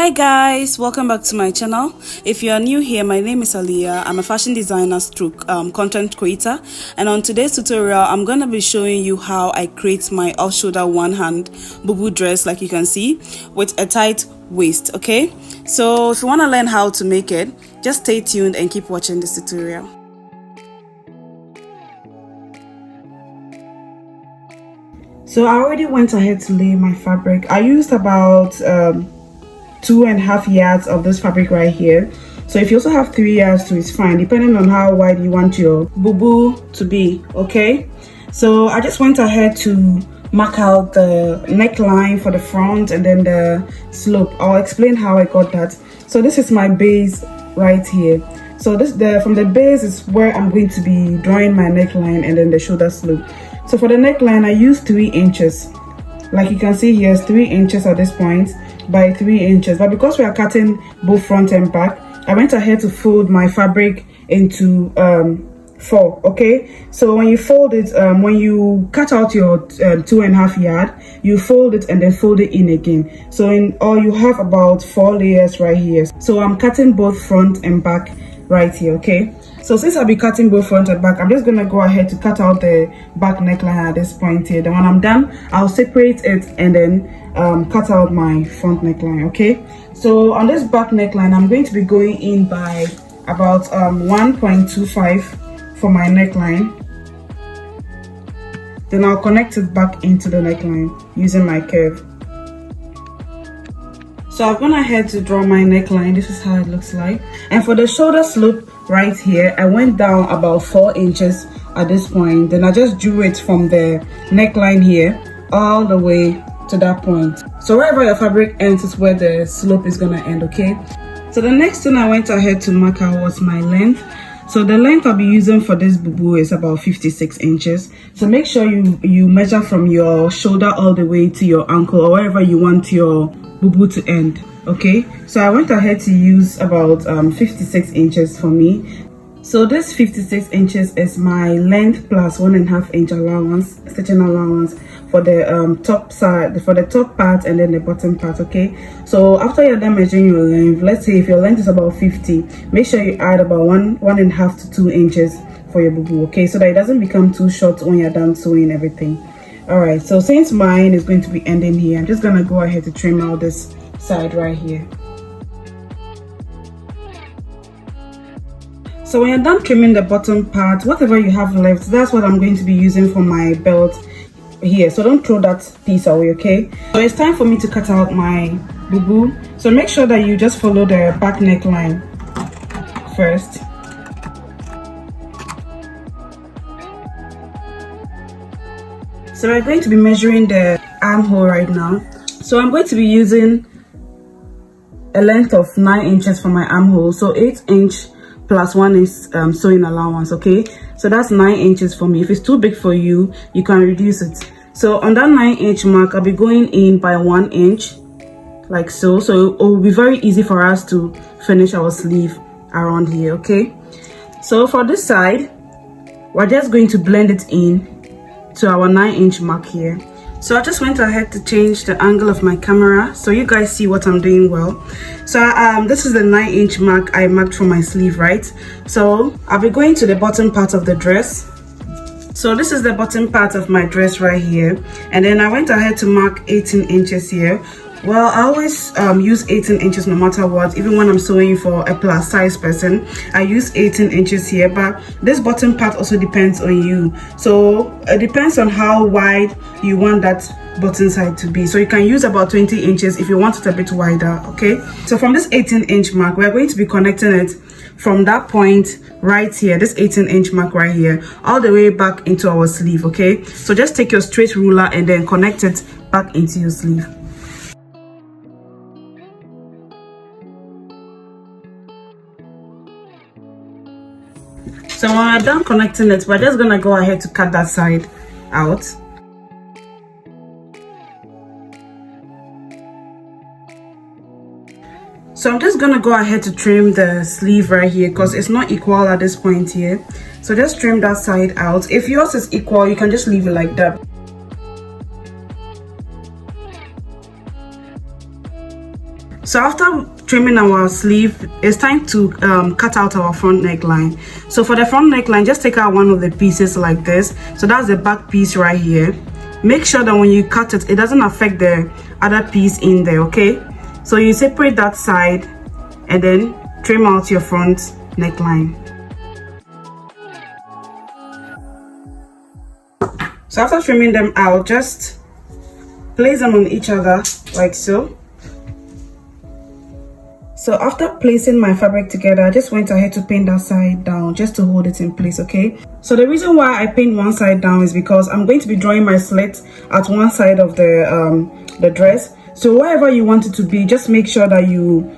Hi guys, welcome back to my channel. If you are new here, my name is Aliyah. I'm a fashion designer stroke content creator, and on today's tutorial I'm gonna be showing you how I create my off-shoulder one-hand BUBU dress, like you can see, with a tight waist. Okay, so if you want to learn how to make it, just stay tuned and keep watching this tutorial. So I already went ahead to lay my fabric. I used about 2.5 yards of this fabric right here. So if you also have 3 yards too, it's fine, depending on how wide you want your BUBU to be. Okay, so I just went ahead to mark out the neckline for the front and then the slope. I'll explain how I got that. So this is my base right here. So from the base is where I'm going to be drawing my neckline and then the shoulder slope. So for the neckline I used 3 inches. Like you can see here, it's 3 inches at this point by 3 inches, but because we are cutting both front and back, I went ahead to fold my fabric into 4. Okay, so when you fold it, when you cut out your 2.5 yard, you fold it and then fold it in again. So in all you have about 4 layers right here. So I'm cutting both front and back right here. Okay, so since I'll be cutting both front and back, I'm just gonna go ahead to cut out the back neckline at this point here. Then when I'm done, I'll separate it and then cut out my front neckline. Okay, so on this back neckline I'm going to be going in by about 1.25 for my neckline. Then I'll connect it back into the neckline using my curve. So I've gone ahead to draw my neckline. This is how it looks like. And for the shoulder slope right here, I went down about 4 inches at this point. Then I just drew it from the neckline here all the way to that point. So wherever your fabric ends is where the slope is gonna end. Okay, so the next thing I went ahead to mark out was my length. So the length I'll be using for this BUBU is about 56 inches. So make sure you measure from your shoulder all the way to your ankle or wherever you want your BUBU to end. Okay, so I went ahead to use about 56 inches for me. So this 56 inches is my length plus 1.5 inch allowance, stitching allowance for the top side, for the top part and then the bottom part. Okay, so after you're done measuring your length, let's say if your length is about 50, make sure you add about 1.5 to 2 inches for your BUBU. Okay, so that it doesn't become too short when you're done sewing everything. All right, so since mine is going to be ending here, I'm just gonna go ahead to trim out this side right here. So when you're done trimming the bottom part, whatever you have left, that's what I'm going to be using for my belt here. So don't throw that piece away. Okay, so it's time for me to cut out my BUBU. So make sure that you just follow the back neckline first. So we're going to be measuring the armhole right now. So I'm going to be using a length of 9 inches for my armhole. So 8 inch plus 1 is sewing allowance. Okay, so that's 9 inches for me. If it's too big for you, you can reduce it. So on that 9 inch mark, I'll be going in by 1 inch like so. So it will be very easy for us to finish our sleeve around here. Okay, so for this side, we're just going to blend it in to our 9 inch mark here. So I just went ahead to change the angle of my camera so you guys see what I'm doing well. So this is the 9 inch mark I marked for my sleeve, right? So I'll be going to the bottom part of the dress. So this is the bottom part of my dress right here, and then I went ahead to mark 18 inches here. Well, I always use 18 inches no matter what. Even when I'm sewing for a plus size person, I use 18 inches here, but this bottom part also depends on you. So it depends on how wide you want that bottom side to be. So you can use about 20 inches if you want it a bit wider. Okay, so from this 18 inch mark, we're going to be connecting it from that point right here, this 18 inch mark right here, all the way back into our sleeve. Okay, so just take your straight ruler and then connect it back into your sleeve. So when we're done connecting it, we're just gonna go ahead to cut that side out. So I'm just gonna go ahead to trim the sleeve right here because it's not equal at this point here. So just trim that side out. If yours is equal, you can just leave it like that. So after trimming our sleeve, it's time to cut out our front neckline. So for the front neckline, just take out one of the pieces like this. So that's the back piece right here. Make sure that when you cut it, it doesn't affect the other piece in there, okay? So you separate that side and then trim out your front neckline. So after trimming them out, just place them on each other like so. So after placing my fabric together, I just went ahead to pin that side down just to hold it in place, okay? So the reason why I pinned one side down is because I'm going to be drawing my slit at one side of the dress. So wherever you want it to be, just make sure that you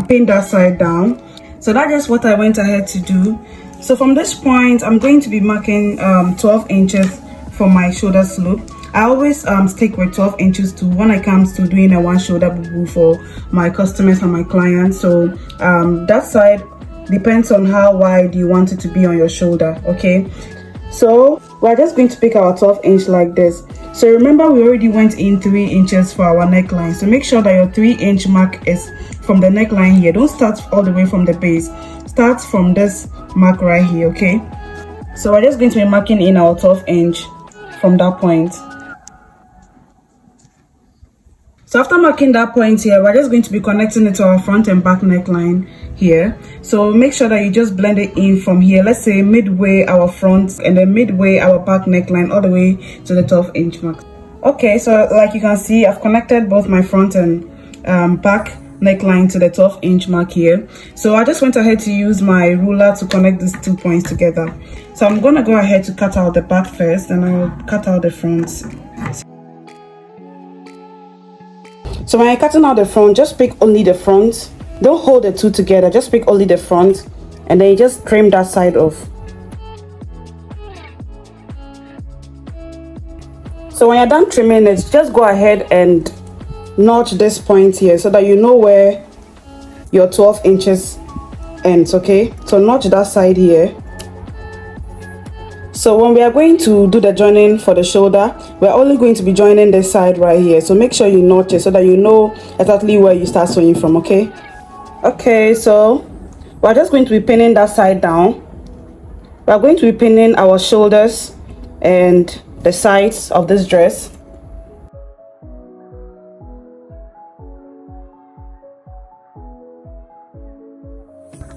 pin that side down. So that's just what I went ahead to do. So from this point, I'm going to be marking 12 inches for my shoulder slope. I always stick with 12 inches to when it comes to doing a one shoulder bubu for my customers and my clients. So that side depends on how wide you want it to be on your shoulder, okay? So we're just going to pick our 12 inch like this. So remember, we already went in 3 inches for our neckline. So make sure that your 3-inch mark is from the neckline here. Don't start all the way from the base. Start from this mark right here, okay? So we're just going to be marking in our 12 inch from that point. So after marking that point here, we're just going to be connecting it to our front and back neckline here. So make sure that you just blend it in from here. Let's say midway our front and then midway our back neckline all the way to the 12 inch mark. Okay, so like you can see, I've connected both my front and back neckline to the 12 inch mark here. So I just went ahead to use my ruler to connect these 2 points together. So I'm gonna go ahead to cut out the back first, and I'll cut out the front. So when you're cutting out the front, just pick only the front. Don't hold the two together, just pick only the front, and then you just trim that side off. So when you're done trimming it, just go ahead and notch this point here so that you know where your 12 inches ends, okay? So notch that side here. So when we are going to do the joining for the shoulder, we're only going to be joining this side right here. So make sure you notch it so that you know exactly where you start sewing from, okay? Okay, so we're just going to be pinning that side down. We're going to be pinning our shoulders and the sides of this dress.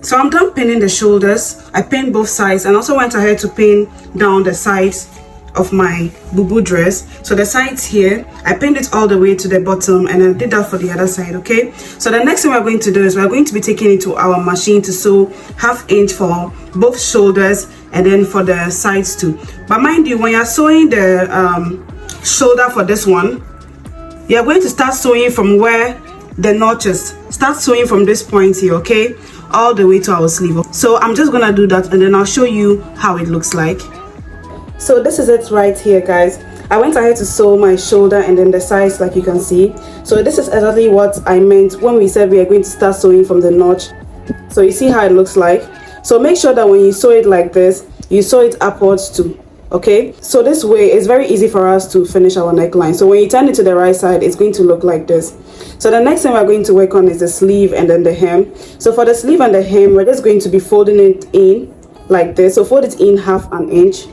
So I'm done pinning the shoulders. I pinned both sides and also went ahead to pin down the sides of my bubu dress. So the sides here, I pinned it all the way to the bottom, and I did that for the other side, okay? So the next thing we're going to do is we're going to be taking it to our machine to sew 1/2 inch for both shoulders and then for the sides too. But mind you, when you're sewing the shoulder for this one, you're going to start sewing from where the notches. Start sewing from this point here, okay, all the way to our sleeve. So I'm just gonna do that and then I'll show you how it looks like. So this is it right here, guys. I went ahead to sew my shoulder and then the sides, like you can see. So this is exactly what I meant when we said we are going to start sewing from the notch. So you see how it looks like. So make sure that when you sew it like this, you sew it upwards too, okay? So this way it's very easy for us to finish our neckline. So when you turn it to the right side, it's going to look like this. So the next thing we're going to work on is the sleeve and then the hem. So for the sleeve and the hem, we're just going to be folding it in like this. So fold it in 1/2 inch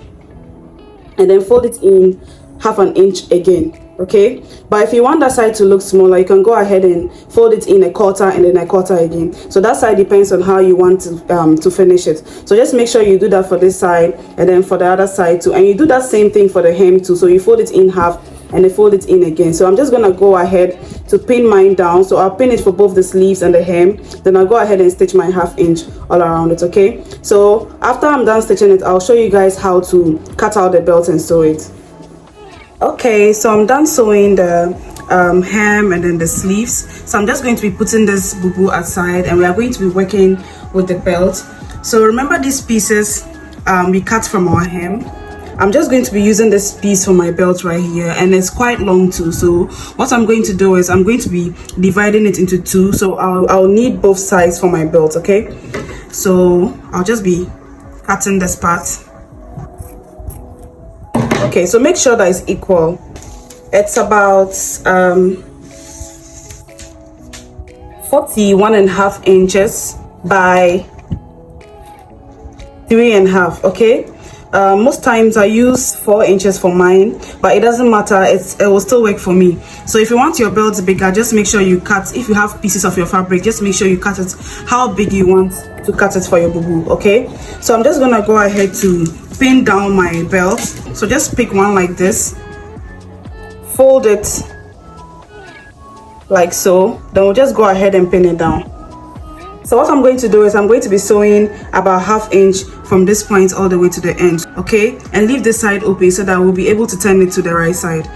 and then fold it in 1/2 inch again, okay? But if you want that side to look smaller, you can go ahead and fold it in 1/4 and then 1/4 again. So that side depends on how you want to finish it. So just make sure you do that for this side and then for the other side too, and you do that same thing for the hem too. So you fold it in half and then fold it in again. So I'm just gonna go ahead to pin mine down. So I'll pin it for both the sleeves and the hem, then I'll go ahead and stitch my 1/2 inch all around it, okay? So after I'm done stitching it, I'll show you guys how to cut out the belt and sew it. Okay, so I'm done sewing the hem and then the sleeves. So I'm just going to be putting this bubu aside and we are going to be working with the belt. So remember these pieces we cut from our hem. I'm just going to be using this piece for my belt right here, and it's quite long too. So what I'm going to do is I'm going to be dividing it into two. So I'll need both sides for my belt, okay? So I'll just be cutting this part. Okay, so make sure that it's equal. It's about 41.5 inches by 3.5. Okay, most times I use 4 inches for mine, but it doesn't matter, it will still work for me. So if you want your belt bigger, just make sure you cut, if you have pieces of your fabric, just make sure you cut it how big you want to cut it for your bubu. Okay, so I'm just gonna go ahead to pin down my belt. So just pick one like this, fold it like so, then we'll just go ahead and pin it down. So what I'm going to do is I'm going to be sewing about 1/2 inch from this point all the way to the end, okay, and leave this side open so that we'll be able to turn it to the right side.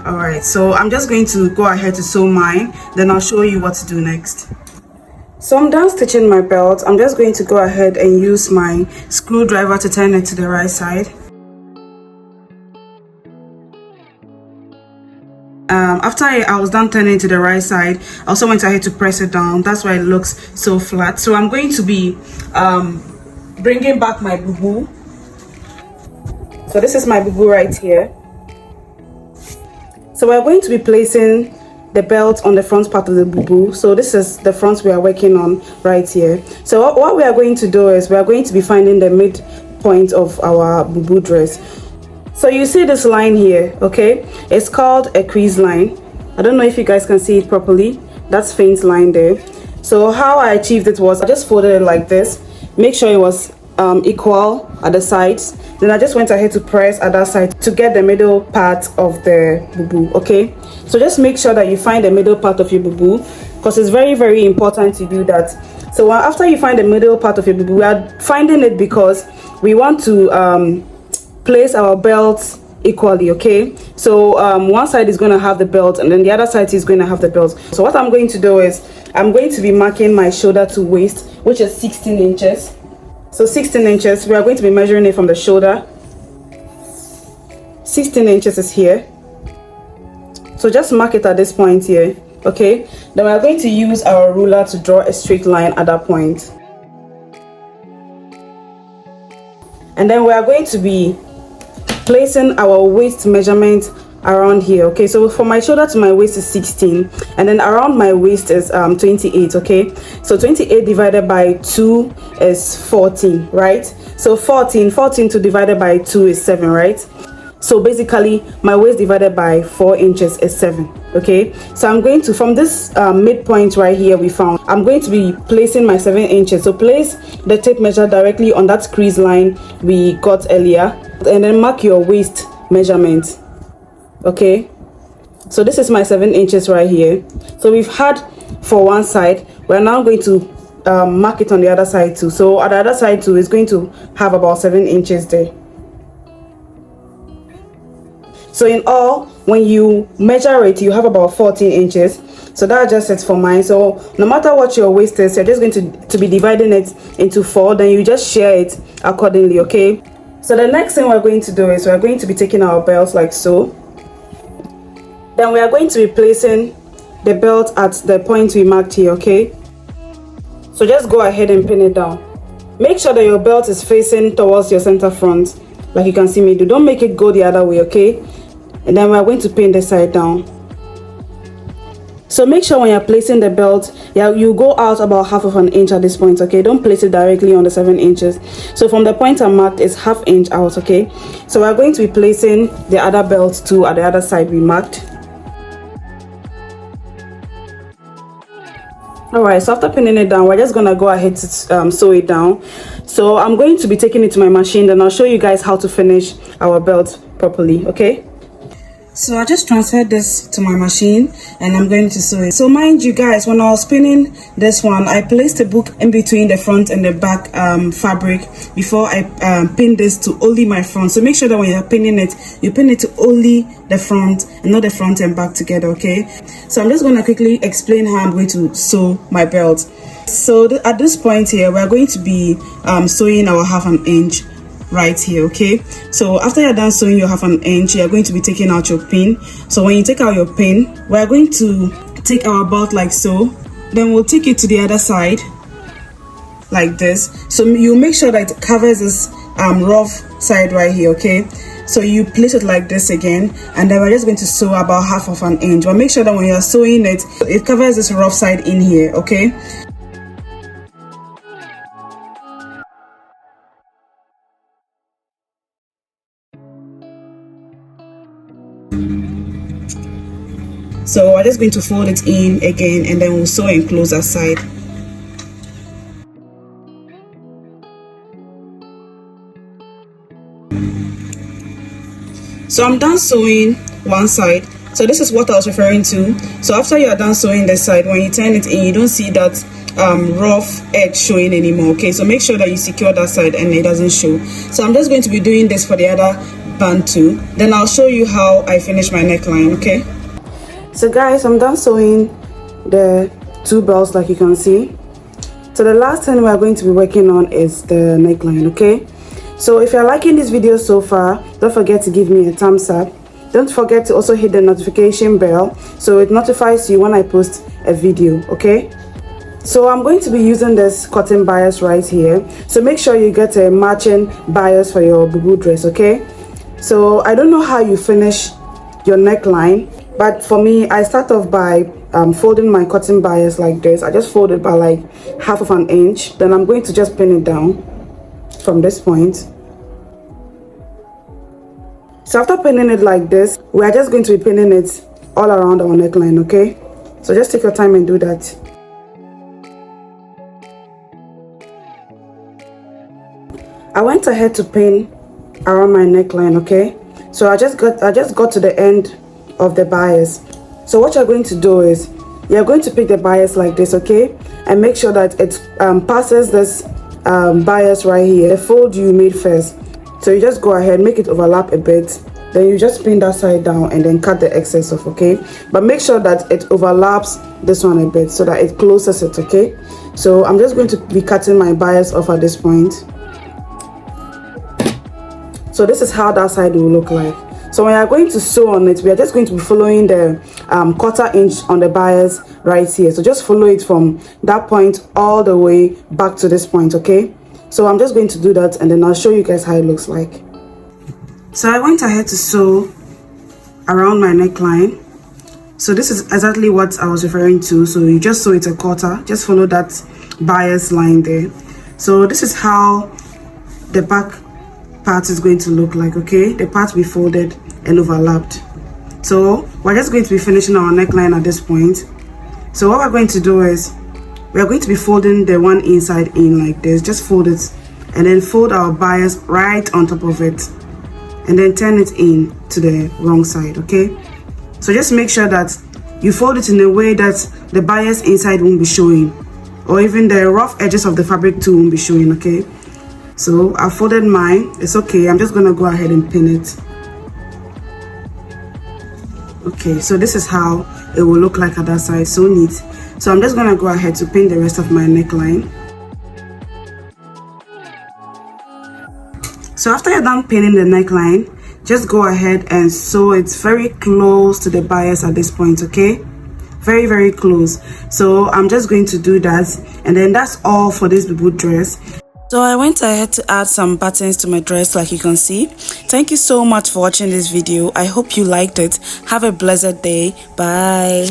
All right, so I'm just going to go ahead to sew mine, then I'll show you what to do next. So I'm done stitching my belt. I'm just going to go ahead and use my screwdriver to turn it to the right side. After I was done turning to the right side, I also went ahead to press it down. That's why it looks so flat. So I'm going to be bringing back my bubu. So this is my bubu right here. So we're going to be placing the belt on the front part of the bubu. So this is the front we are working on right here. So what we are going to do is we are going to be finding the midpoint of our bubu dress. So you see this line here, okay, it's called a crease line. I don't know if you guys can see it properly. That's faint line there. So how I achieved it was I just folded it like this, make sure it was equal at the sides, then I just went ahead to press at that side to get the middle part of the bubu. Okay, so just make sure that you find the middle part of your bubu, because it's very, very important to do that. So after you find the middle part of your bubu, we are finding it because we want to place our belts equally. Okay, so one side is going to have the belt and then the other side is going to have the belt. So what I'm going to do is I'm going to be marking my shoulder to waist, which is 16 inches. So 16 inches, we are going to be measuring it from the shoulder. 16 inches is here, so just mark it at this point here. Okay, then we are going to use our ruler to draw a straight line at that point, and then we are going to be placing our waist measurement around here. Okay, so from my shoulder to my waist is 16, and then around my waist is 28. Okay, so 28 divided by 2 is 14, right? So 14 to divided by 2 is 7, right? So basically my waist divided by 4 inches is 7. Okay, so I'm going to, from this midpoint right here we found, I'm going to be placing my 7 inches. So place the tape measure directly on that crease line we got earlier, and then mark your waist measurement. Okay, so this is my 7 inches right here. So we've had for one side, we're now going to mark it on the other side too. So at the other side too is going to have about 7 inches there. So in all, when you measure it, you have about 14 inches. So that just it for mine. So no matter what your waist is, you're just going to be dividing it into 4, then you just share it accordingly. Okay, so the next thing we're going to do is we're going to be taking our belts like so. Then we are going to be placing the belt at the point we marked here. Okay, so just go ahead and pin it down. Make sure that your belt is facing towards your center front, like you can see me do. Don't make it go the other way. Okay, and then we are going to pin this side down. So make sure when you're placing the belt, you go out about 1/2 inch at this point. Okay, don't place it directly on the 7 inches. So from the point I marked is 1/2 inch out. Okay, so we're going to be placing the other belt too at the other side we marked. All right, so after pinning it down, we're just gonna go ahead to sew it down. So I'm going to be taking it to my machine, then I'll show you guys how to finish our belt properly. Okay, so I just transferred this to my machine and I'm going to sew it. So mind you guys, when I was pinning this one, I placed a book in between the front and the back fabric before I pinned this to only my front. So make sure that when you're pinning it, you pin it to only the front and not the front and back together. Okay, so I'm just going to quickly explain how I'm going to sew my belt. So at this point here, we're going to be sewing our 1/2 inch right here. Okay, so after you're done sewing your 1/2 inch, you're going to be taking out your pin. So when you take out your pin, we're going to take our belt like so, then we'll take it to the other side like this. So you make sure that it covers this rough side right here. Okay, So you place it like this again, and then we're just going to sew about half of an inch. But make sure that when you're sewing it, it covers this rough side in here, okay? So we're just going to fold it in again, and then we'll sew and close that side. So I'm done sewing one side. So this is what I was referring to. So after you are done sewing this side, when you turn it in, you don't see that rough edge showing anymore, okay? So make sure that you secure that side and it doesn't show. So I'm just going to be doing this for the other band too. Then I'll show you how I finish my neckline, okay? So guys, I'm done sewing the two belts like you can see. So the last thing we are going to be working on is the neckline, okay? So if you're liking this video so far, don't forget to give me a thumbs up. Don't forget to also hit the notification bell so it notifies you when I post a video, okay? So I'm going to be using this cotton bias right here. So make sure you get a matching bias for your BUBU dress, okay? So I don't know how you finish your neckline, but for me, I start off by folding my cotton bias like this. I just fold it by like half of an inch. Then I'm going to just pin it down from this point. So after pinning it like this, we are just going to be pinning it all around our neckline, okay? So just take your time and do that. I went ahead to pin around my neckline, okay? So I just got to the end of the bias. So what you're going to do is you're going to pick the bias like this, okay? And make sure that it passes this bias right here, the fold you made first. So you just go ahead, make it overlap a bit, then you just pin that side down and then cut the excess off, okay? But make sure that it overlaps this one a bit so that it closes it, okay? So I'm just going to be cutting my bias off at this point. So this is how that side will look like. So when you're going to sew on it, we are just going to be following the 1/4 inch on the bias right here. So just follow it from that point all the way back to this point, okay? So I'm just going to do that and then I'll show you guys how it looks like. So I went ahead to sew around my neckline. So this is exactly what I was referring to. So you just sew it 1/4, just follow that bias line there. So this is how the back part is going to look like, okay? The part we folded and overlapped. So we're just going to be finishing our neckline at this point. So what we're going to do is we are going to be folding the one inside in like this. Just fold it and then fold our bias right on top of it and then turn it in to the wrong side, okay? So just make sure that you fold it in a way that the bias inside won't be showing, or even the rough edges of the fabric too won't be showing, okay? So I folded mine. It's okay. I'm just gonna go ahead and pin it. Okay, so this is how it will look like at that side. So neat. So I'm just gonna go ahead to pin the rest of my neckline. So after you're done pinning the neckline, just go ahead and sew it very close to the bias at this point, okay? Very, very close. So I'm just going to do that, and then that's all for this BUBU dress. So I went ahead to add some buttons to my dress like you can see. Thank you so much for watching this video. I hope you liked it. Have a blessed day. Bye.